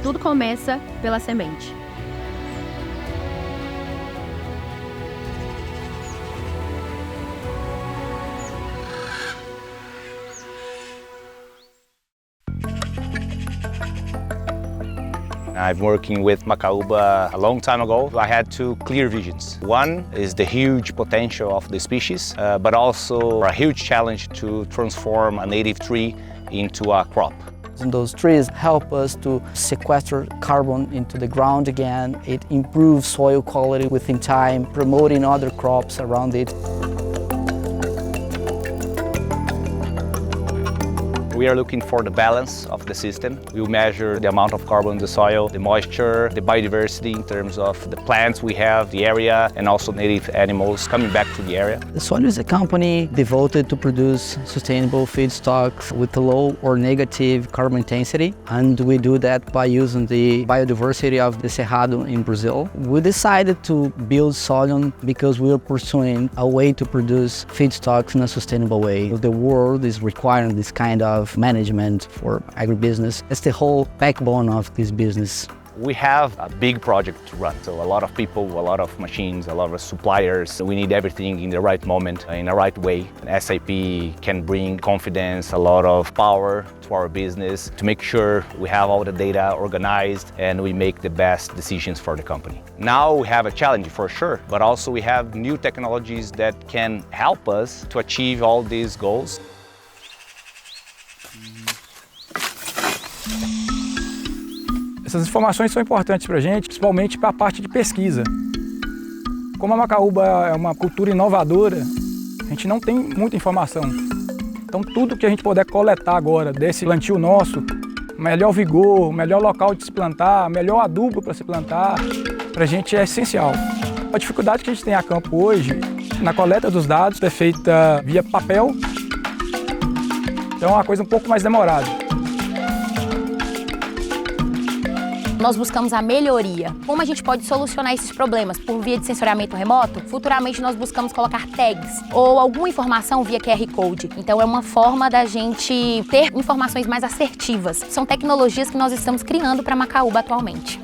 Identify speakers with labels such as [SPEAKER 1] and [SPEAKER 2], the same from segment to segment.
[SPEAKER 1] tudo começa pela semente.
[SPEAKER 2] I've been working with Macaúba a long time ago. I had two clear visions. One is the huge potential of the species, but also a huge challenge to transform a native tree into a crop.
[SPEAKER 3] And those trees help us to sequester carbon into the ground again. It improves soil quality within time, promoting other crops around it.
[SPEAKER 2] We are looking for the balance of the system. We measure the amount of carbon in the soil, the moisture, the biodiversity in terms of the plants we have, the area, and also native animals coming back to the area.
[SPEAKER 3] Solio is a company devoted to produce sustainable feedstocks with low or negative carbon intensity, and we do that by using the biodiversity of the Cerrado in Brazil. We decided to build Solion because we are pursuing a way to produce feedstocks in a sustainable way. The world is requiring this kind of management for agribusiness. It's the whole backbone of this business.
[SPEAKER 2] We have a big project to run, so a lot of people, a lot of machines, a lot of suppliers. We need everything in the right moment, in the right way. SAP can bring confidence, a lot of power to our business to make sure we have all the data organized and we make the best decisions for the company. Now we have a challenge for sure, but also we have new technologies that can help us to achieve all these goals.
[SPEAKER 4] Essas informações são importantes para a gente, principalmente para a parte de pesquisa. Como a Macaúba é uma cultura inovadora, a gente não tem muita informação. Então tudo que a gente puder coletar agora desse plantio nosso, melhor vigor, melhor local de se plantar, melhor adubo para se plantar, para a gente é essencial. A dificuldade que a gente tem a campo hoje, na coleta dos dados, é feita via papel, então é uma coisa um pouco mais demorada.
[SPEAKER 5] Nós buscamos a melhoria. Como a gente pode solucionar esses problemas por via de sensoriamento remoto? Futuramente nós buscamos colocar tags ou alguma informação via QR Code. Então é uma forma da gente ter informações mais assertivas. São tecnologias que nós estamos criando para Macaúba atualmente.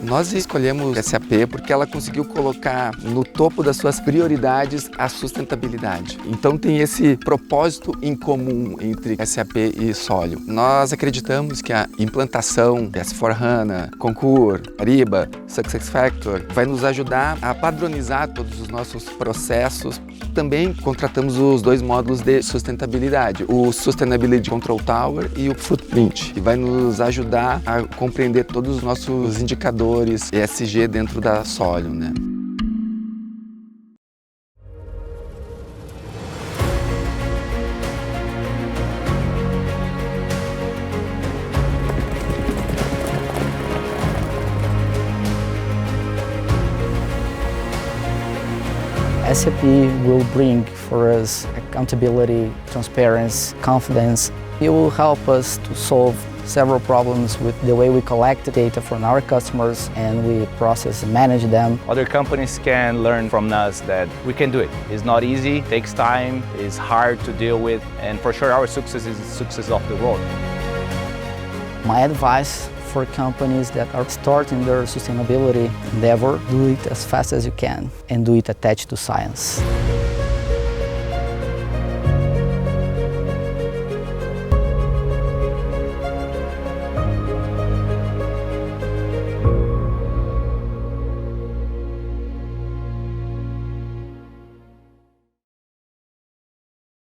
[SPEAKER 6] Nós escolhemos SAP porque ela conseguiu colocar no topo das suas prioridades a sustentabilidade. Então tem esse propósito em comum entre SAP e Solio. Nós acreditamos que a implantação de S4HANA, Concur, Ariba, SuccessFactors vai nos ajudar a padronizar todos os nossos processos. Também contratamos os dois módulos de sustentabilidade, o Sustainability Control Tower e o Footprint, que vai nos ajudar a compreender todos os nossos indicadores ESG dentro da Solio, né?
[SPEAKER 3] SAP will bring for us accountability, transparency, confidence. It will help us to solve several problems with the way we collect data from our customers and we process and manage them.
[SPEAKER 2] Other companies can learn from us that we can do it. It's not easy, it takes time, it's hard to deal with, and for sure our success is the success of the world.
[SPEAKER 3] My advice for companies that are starting their sustainability endeavor, do it as fast as you can and do it attached to science.